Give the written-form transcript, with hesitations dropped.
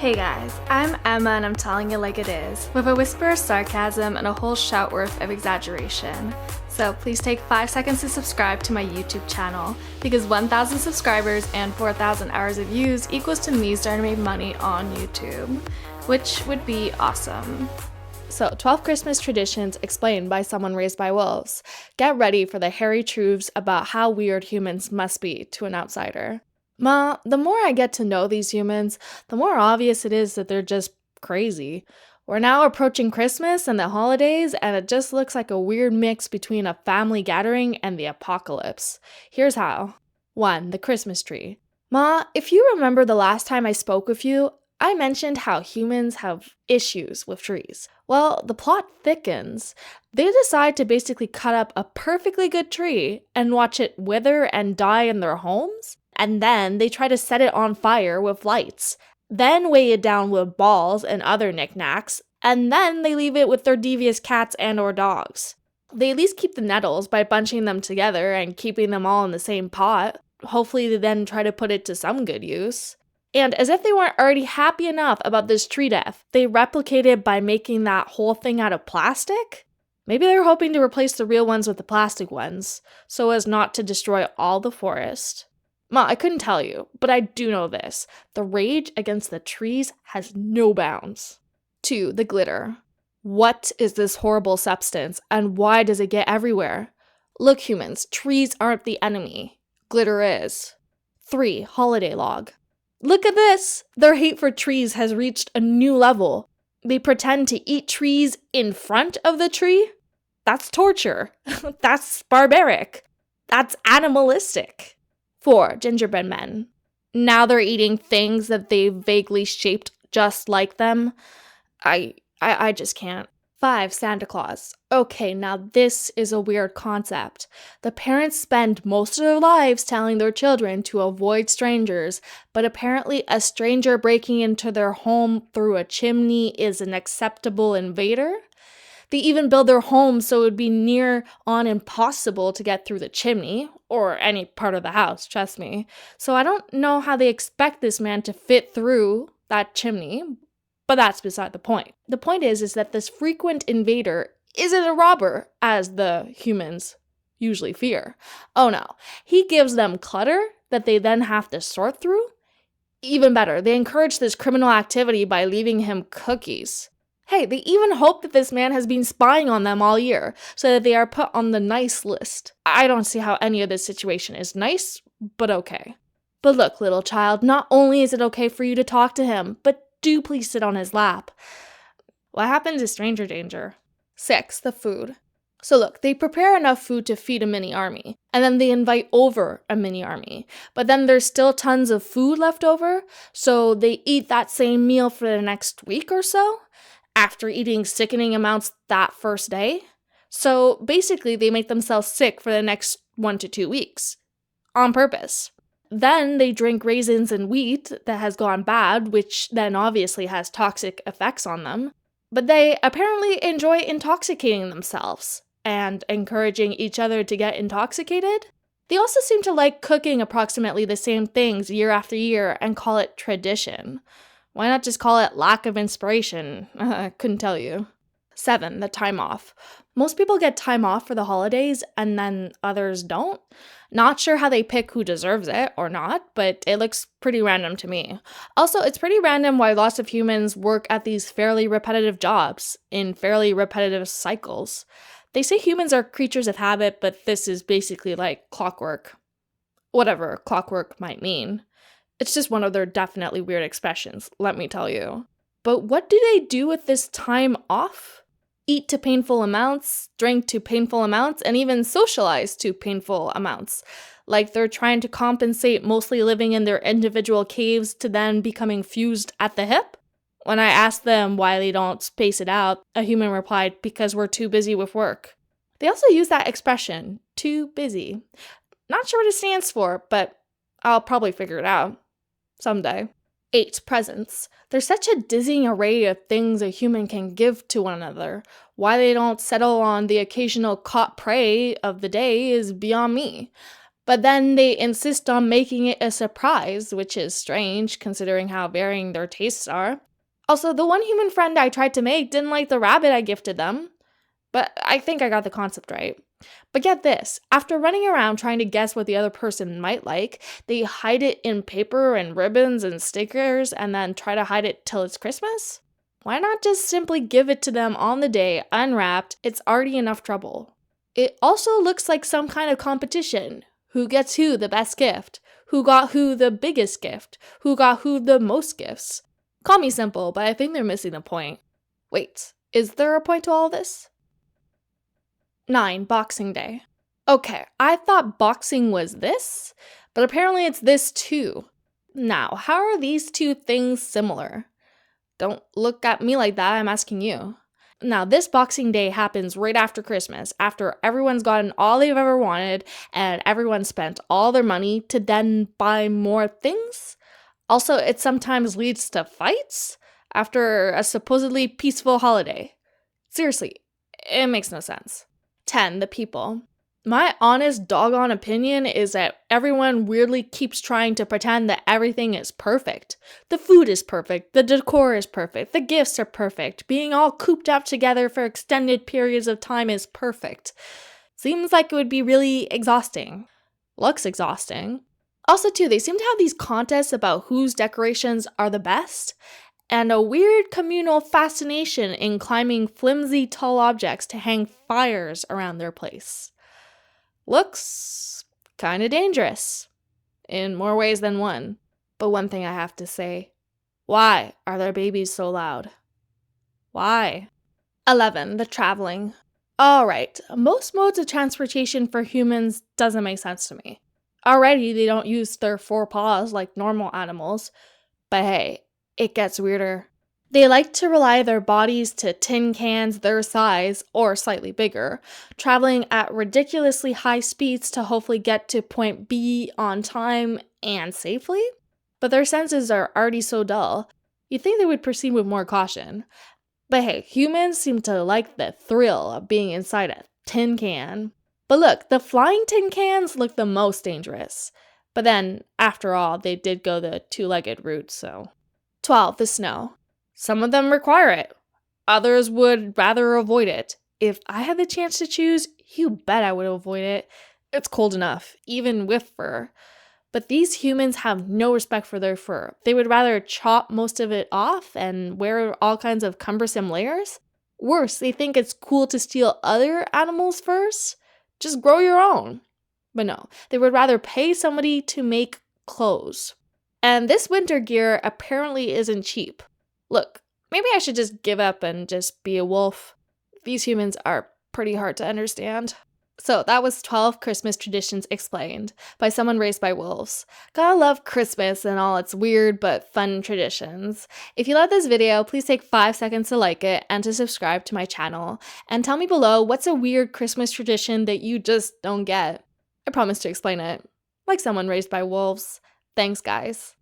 Hey guys, I'm Emma and I'm telling it like it is, with a whisper of sarcasm and a whole shout worth of exaggeration. So please take 5 seconds to subscribe to my YouTube channel, because 1,000 subscribers and 4,000 hours of views equals to me starting to make money on YouTube, which would be awesome. So, 12 Christmas traditions explained by someone raised by wolves. Get ready for the hairy truths about how weird humans must be to an outsider. Ma, the more I get to know these humans, the more obvious it is that they're just crazy. We're now approaching Christmas and the holidays, and it just looks like a weird mix between a family gathering and the apocalypse. Here's how. 1. The Christmas tree. Ma, if you remember the last time I spoke with you, I mentioned how humans have issues with trees. Well, the plot thickens. They decide to basically cut up a perfectly good tree and watch it wither and die in their homes. And then they try to set it on fire with lights, then weigh it down with balls and other knickknacks, and then they leave it with their devious cats and or dogs. They at least keep the nettles by bunching them together and keeping them all in the same pot. Hopefully they then try to put it to some good use. And as if they weren't already happy enough about this tree death, they replicated by making that whole thing out of plastic? Maybe they're hoping to replace the real ones with the plastic ones, so as not to destroy all the forest. Ma, I couldn't tell you, but I do know this. The rage against the trees has no bounds. 2. The glitter. What is this horrible substance, and why does it get everywhere? Look, humans, trees aren't the enemy. Glitter is. 3. Holiday log. Look at this! Their hate for trees has reached a new level. They pretend to eat trees in front of the tree? That's torture. That's barbaric. That's animalistic. 4. Gingerbread men. Now they're eating things that they vaguely shaped just like them. I just can't. 5. Santa Claus. Okay, now this is a weird concept. The parents spend most of their lives telling their children to avoid strangers, but apparently a stranger breaking into their home through a chimney is an acceptable invader? They even build their home so it would be near on impossible to get through the chimney, or any part of the house, trust me. So I don't know how they expect this man to fit through that chimney, but that's beside the point. The point is that this frequent invader isn't a robber, as the humans usually fear. Oh no, he gives them clutter that they then have to sort through? Even better, they encourage this criminal activity by leaving him cookies. Hey, they even hope that this man has been spying on them all year, so that they are put on the nice list. I don't see how any of this situation is nice, but okay. But look, little child, not only is it okay for you to talk to him, but do please sit on his lap. What happens is stranger danger. 6. The food. So look, they prepare enough food to feed a mini army, and then they invite over a mini army. But then there's still tons of food left over, so they eat that same meal for the next week or so, after eating sickening amounts that first day. So basically, they make themselves sick for the next 1 to 2 weeks. On purpose. Then they drink raisins and wheat that has gone bad, which then obviously has toxic effects on them. But they apparently enjoy intoxicating themselves and encouraging each other to get intoxicated. They also seem to like cooking approximately the same things year after year and call it tradition. Why not just call it lack of inspiration? I couldn't tell you. 7. The time off. Most people get time off for the holidays and then others don't. Not sure how they pick who deserves it or not, but it looks pretty random to me. Also, it's pretty random why lots of humans work at these fairly repetitive jobs in fairly repetitive cycles. They say humans are creatures of habit, but this is basically like clockwork. Whatever clockwork might mean. It's just one of their definitely weird expressions, let me tell you. But what do they do with this time off? Eat to painful amounts, drink to painful amounts, and even socialize to painful amounts. Like they're trying to compensate mostly living in their individual caves to then becoming fused at the hip? When I asked them why they don't space it out, a human replied, because we're too busy with work. They also use that expression, too busy. Not sure what it stands for, but I'll probably figure it out. Someday. 8. Presents. There's such a dizzying array of things a human can give to one another. Why they don't settle on the occasional caught prey of the day is beyond me. But then they insist on making it a surprise, which is strange considering how varying their tastes are. Also, the one human friend I tried to make didn't like the rabbit I gifted them. But I think I got the concept right. But get this, after running around trying to guess what the other person might like, they hide it in paper and ribbons and stickers and then try to hide it till it's Christmas? Why not just simply give it to them on the day, unwrapped? It's already enough trouble. It also looks like some kind of competition. Who gets who the best gift? Who got who the biggest gift? Who got who the most gifts? Call me simple, but I think they're missing the point. Wait, is there a point to all this? 9. Boxing Day. Okay, I thought boxing was this, but apparently it's this too. Now, how are these two things similar? Don't look at me like that, I'm asking you. Now, this Boxing Day happens right after Christmas, after everyone's gotten all they've ever wanted and everyone spent all their money to then buy more things. Also, it sometimes leads to fights after a supposedly peaceful holiday. Seriously, it makes no sense. 10. The people. My honest doggone opinion is that everyone weirdly keeps trying to pretend that everything is perfect. The food is perfect, the decor is perfect, the gifts are perfect, being all cooped up together for extended periods of time is perfect. Seems like it would be really exhausting. Looks exhausting. Also too, they seem to have these contests about whose decorations are the best, and a weird communal fascination in climbing flimsy tall objects to hang fires around their place. Looks kinda dangerous, in more ways than one. But one thing I have to say, why are their babies so loud? Why? 11. The traveling. Alright, most modes of transportation for humans doesn't make sense to me. Already, they don't use their 4 paws like normal animals, but hey, it gets weirder. They like to rely their bodies to tin cans their size, or slightly bigger, traveling at ridiculously high speeds to hopefully get to point B on time and safely. But their senses are already so dull, you'd think they would proceed with more caution. But hey, humans seem to like the thrill of being inside a tin can. But look, the flying tin cans look the most dangerous. But then, after all, they did go the 2-legged route, so. 12. The snow. Some of them require it. Others would rather avoid it. If I had the chance to choose, you bet I would avoid it. It's cold enough, even with fur. But these humans have no respect for their fur. They would rather chop most of it off and wear all kinds of cumbersome layers. Worse, they think it's cool to steal other animals' furs. Just grow your own. But no, they would rather pay somebody to make clothes. And this winter gear apparently isn't cheap. Look, maybe I should just give up and just be a wolf. These humans are pretty hard to understand. So that was 12 Christmas traditions explained by someone raised by wolves. Gotta love Christmas and all its weird but fun traditions. If you love this video, please take 5 seconds to like it and to subscribe to my channel. And tell me below what's a weird Christmas tradition that you just don't get. I promise to explain it, like someone raised by wolves. Thanks, guys.